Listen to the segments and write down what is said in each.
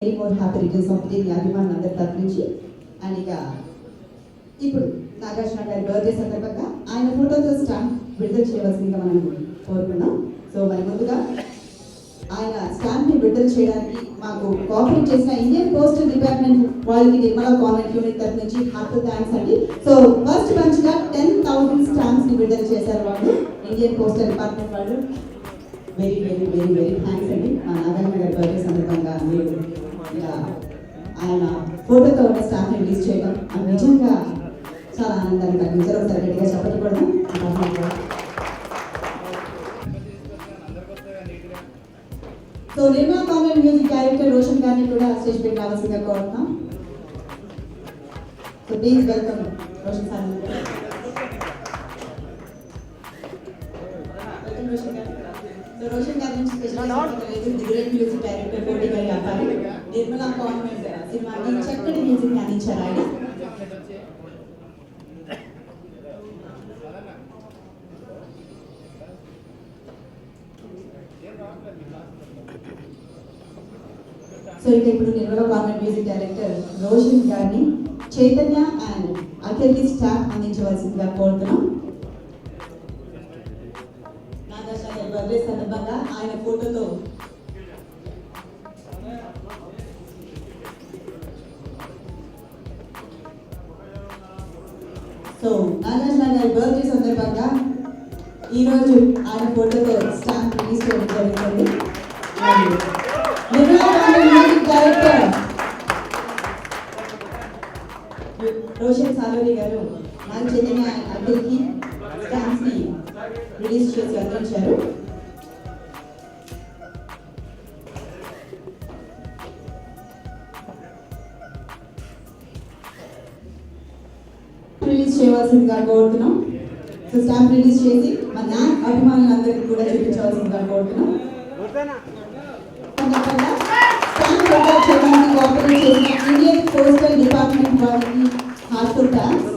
Very more happy returns of day మీ అభిమానులు అందరి తరఫు నుంచి. అండ్ ఇక ఇప్పుడు నాగార్జున గారి బర్త్డే సందర్భంగా ఆయన ఫోటోతో స్టాంప్ విడుదల చేయవలసిందిగా మనం కోరుకున్నాం. సో మరి ముందుగా ఆయన స్టాంప్ని విడుదల చేయడానికి మాకు కోఆపరేట్ చేసిన ఇండియన్ పోస్టల్ డిపార్ట్మెంట్ వాళ్ళకి నిర్మలా కాన్వెంట్ యూనిట్ తరఫు నుంచి హార్ట్ థ్యాంక్స్ అండి. సో ఫస్ట్ బంచ్గా 10,000 స్టాంప్స్ని విడుదల చేశారు వాళ్ళు, ఇండియన్ పోస్టల్ డిపార్ట్మెంట్ వాళ్ళు. Very very very very thanks అండి. మా నాగార్జున గారి బర్త్డే సందర్భంగా మీరు ఇలా ఆయన ఫోటోతో ఉన్న స్టాంప్ని రిలీజ్ చేయడం అది నిజంగా చాలా ఆనందాన్ని కలిగించారు. ఒకసారి గట్టిగా చెప్పండి కూడా. So Nirmala convent music director Roshan గారిని కూడా స్టేజ్ పైకి రావాల్సిందిగా కోరుతున్నాం. So please welcome Roshan sir. Welcome Roshan గారు. సో రోషన్ గారి నుంచి స్పెషల్ గ్రేట్ మ్యూజిక్ డైరెక్టర్ కోటి గారి అబ్బాయి నిర్మలా కాన్వెంట్ సినిమాకి చక్కటి మ్యూజిక్ అందించారు ఆయన. సో ఇక ఇప్పుడు Nirmala convent music director Roshan గారిని చైతన్య అండ్ అఖిల్కి స్టాఫ్ అందించవలసిందిగా కోరుతున్నాం. నాగార్జున బర్త్డే సందర్భంగా ఆయన ఫోటోతో సో నాగార్జున గారి బర్త్డే సందర్భంగా ఈరోజు ఆయన ఫోటోతో స్టాంప్ రిలీజ్ చేయడం జరుగుతుంది. Nirmala convent music director Roshan Saluri garu Naga Chaitanya అఖిల్కి స్టాంప్స్ ని రిలీజ్ చేసి అందించారు. రిలీజ్ చేయవలసిందిగా కోరుతున్నాం. సో స్టాంప్ రిలీజ్ చేసి మా నాగ్ అభిమానులందరికీ కూడా చూపించవలసిందిగా కోరుతున్నాం. కోఆపరేట్ చేసిన ఇండియన్ పోస్టల్ డిపార్ట్మెంట్ వారికి heartful thanks.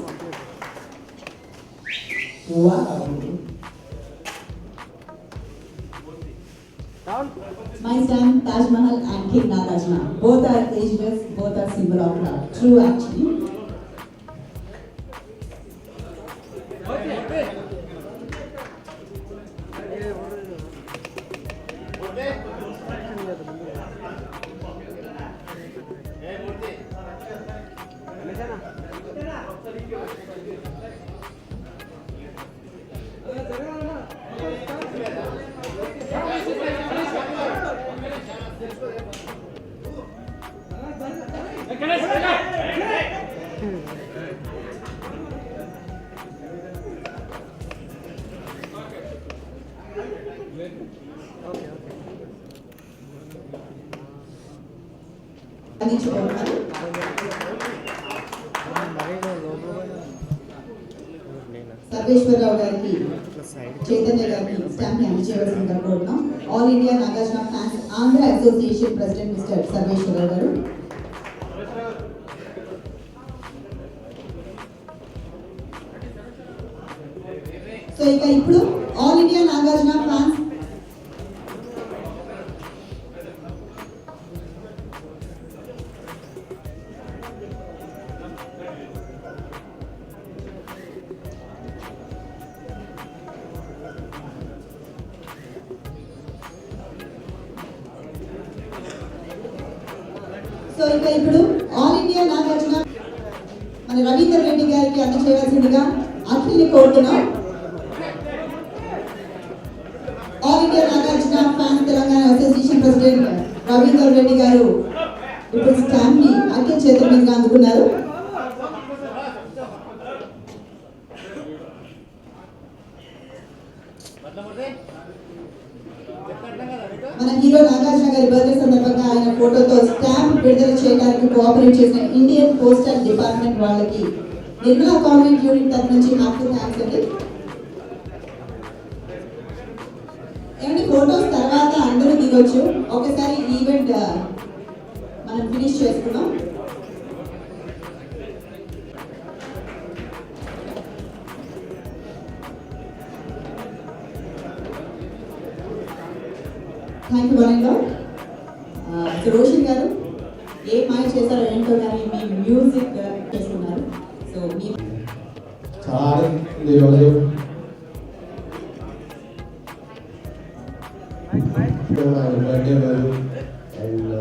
My stamp, Taj Mahal and King Nagarjuna. Both are ageless, both are symbol of love. True actually. Sarveswararao గారికి చైతన్య గారికి స్టాంప్ అందజేయవలసిందిగా కోరుతున్నాం. All India Nagarjuna fans Andhra association president mister Sarveswararao garu. So ఇక ఇప్పుడు all India Nagarjuna fans so ఇక ఇప్పుడు all India Nagarjuna మన రవీందర్ రెడ్డి గారికి అందజేయవలసిందిగా అఖిల్ని కోరుతున్నాం. All India Nagarjuna fans Telangana association president Ravinder Reddy గారు ఇప్పుడు స్టాంప్ ని అఖిల్ చేతుల మీదుగా అందుకున్నారు. మన హీరో నాగార్జున గారి బర్త్డే సందర్భంగా ఆయన ఫోటోతో స్టాంప్ విడుదల చేయడానికి కోఆపరేట్ చేసిన ఇండియన్ పోస్టల్ డిపార్ట్మెంట్ వాళ్ళకి నిర్మలా కాన్వెంట్ యూనిట్ తరఫు నుంచి హార్ట్ఫుల్ థ్యాంక్స్ అండి. ఏమంటే ఫోటోస్ తర్వాత అందరూ దిగొచ్చు. ఒకసారి ఈవెంట్ మనం ఫినిష్ చేసుకున్నాం. Thank you one and all. Roshan గారు ఏ మాయ చేశారో ఏంటో కానీ మీ మ్యూజిక్ చేస్తున్నారు. సో మీ చాలా ఈరోజు బర్త్డే రోజు అండ్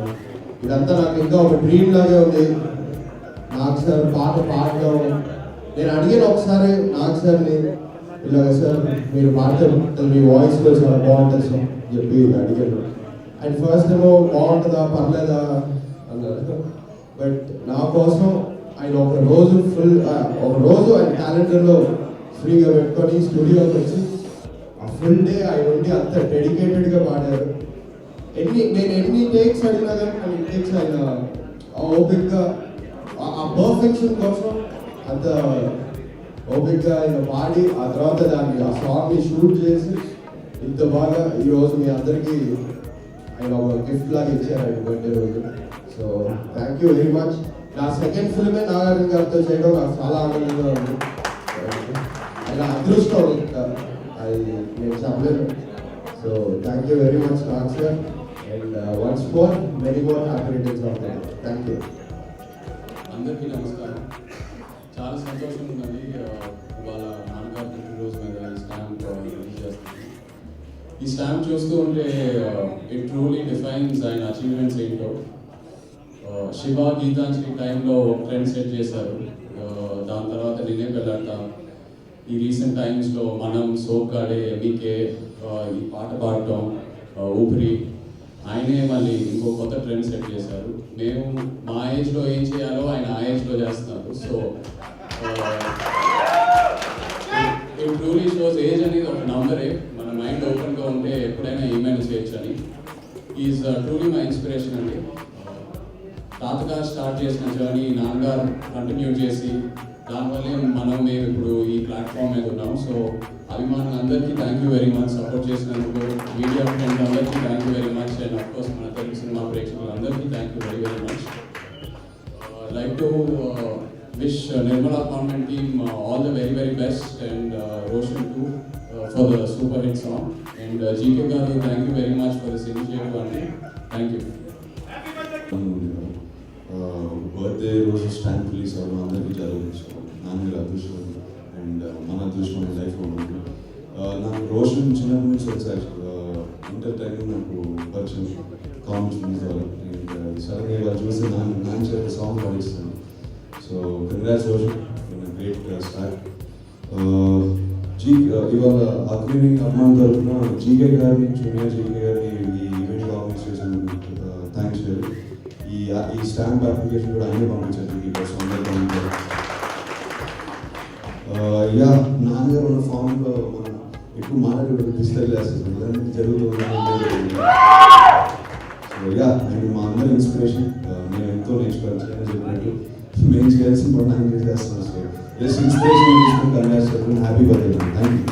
ఇదంతా నాకు ఇంకా ఒక డ్రీమ్ లాగే ఉంది. నాకు సార్ పాట పాడడం నేను అడిగాను ఒకసారి నాకు సార్ని, ఇలాగ సార్ మీరు పాడితే మీ వాయిస్లో చాలా బాగుంటుంది సార్ చెప్పి అడిగాను. అండ్ ఫస్ట్ ఏమో బాగుంటుందా పర్లేదా అన్నారు. బట్ నా కోసం ఆయన ఒక రోజు ఆయన క్యాలెండర్లో ఫ్రీగా పెట్టుకొని స్టూడియోకి వచ్చి ఆ ఫుల్ డే ఆయన ఉండి అంత డెడికేటెడ్గా పాడారు. నేను ఎన్ని టేక్స్ అడిగినా కానీ అన్ని టేక్స్ ఆయన ఓపిక్గా ఆ పర్ఫెక్షన్ కోసం అంత ఓపిక్గా ఆయన పాడి ఆ తర్వాత దాన్ని ఆ సాంగ్ని షూట్ చేసి ఇంత బాగా ఈరోజు మీ అందరికీ ఆయన ఒక గిఫ్ట్ లాగా ఇచ్చారు ఆయన బర్త్డే రోజు. So thank you very much. నా సెకండ్ ఫిల్మే నాగార్జున గారితో చేయడం నాకు చాలా ఆనందంగా ఉంది. ఆయన అదృష్టం ఇంకా అది నేను చెప్పలేను. So thank you very much Nag sir and once more many more happy returns of the day. Thank you. అందరికీ నమస్కారం. చాలా సంతోషం ఉందండి ఇవాళ నాన్నగారు పుట్టినరోజు మీద ఈ స్టాంప్ రిలీజ్ చేస్తుంది. ఈ స్టాంప్ చూస్తూ ఉంటే ఇట్ ట్రూలీ డిఫైన్స్ ఆయన అచీవ్మెంట్స్ ఏంటో. శివ గీతాంజలి టైంలో ట్రెండ్ సెట్ చేశారు. దాని తర్వాత నిన్నే పెళ్ళాడతా, ఈ రీసెంట్ టైమ్స్లో మనం సోగ్గాడే మీకే ఈ పాట పాడటం ఊపిరి ఆయనే మళ్ళీ ఇంకో కొత్త ట్రెండ్ సెట్ చేశారు. మేము మా ఏజ్లో ఏం చేయాలో ఆయన ఆ ఏజ్లో చేస్తున్నారు. So it truly shows age అనేది ఒక నంబరే. మన మైండ్ ఓపెన్గా ఉంటే ఎప్పుడైనా ఏమైనా చేయొచ్చు అని. ఈజ్ ట్రూలీ మై ఇన్స్పిరేషన్ అండి. తాతగారు స్టార్ట్ చేసిన జర్నీ నాన్నగారు కంటిన్యూ చేసి దానివల్లే మేము ఇప్పుడు ఈ ప్లాట్ఫామ్ మీద ఉన్నాం. సో అభిమానులందరికీ thank you very much, support చేసినందుకు మీడియా ఫ్రెండ్స్ అందరికీ thank you very much. And of course మన తెలుగు సినిమా ప్రేక్షకులందరికీ thank you very very much. Like to wish Nirmala convent team all the very very best and Roshan too for the super hit song. And GK garu thank you very much for this initiative అండి. Thank you. Birthday రోజు stamp release అవ్వడం అందరికీ చాలా ఇష్టం. నాన్నగారు అదృష్టం and మన అదృష్టం లైఫ్లో ఉంది. నాకు రోషన్ చిన్నప్పటి నుంచి వచ్చారు. ఇంటర్ టైంలో నాకు పరిచయం కామెంట్స్ ఉంది ద్వారా అండ్ సడన్గా ఇలా చూసి నాన్న చేత సాంగ్ పాడిస్తాను. So congrats Roshan, great start. ఇవాళ అగ్ని అమ్మాయి తరఫున జీకే గారిని జూనియర్ జీకే గారిని ఈ ఈవెంట్ ఆర్గనైజ్ చేసినందుకు థ్యాంక్స్ చేయాలి. ఈ స్టాంప్ అప్లికేషన్ కూడా అన్నీ పంపించారు యా నాన్నగారు ఉన్న ఫామ్లో మనం ఎక్కువ మాట్లాడి డిజిటల్ క్లాసెస్ ఇలాంటివి జరుగుతుంది. సో యా అండ్ మా అందరి ఇన్స్పిరేషన్. నేను ఎంతో నేర్చుకోవాలి చెప్పినట్టు మేము చేయాల్సిన పని ఆయన చేస్తున్నాను. సో జస్ట్ ఇన్స్పిరేషన్ తీసుకుంటే హ్యాపీ బర్త్డే. Thank you.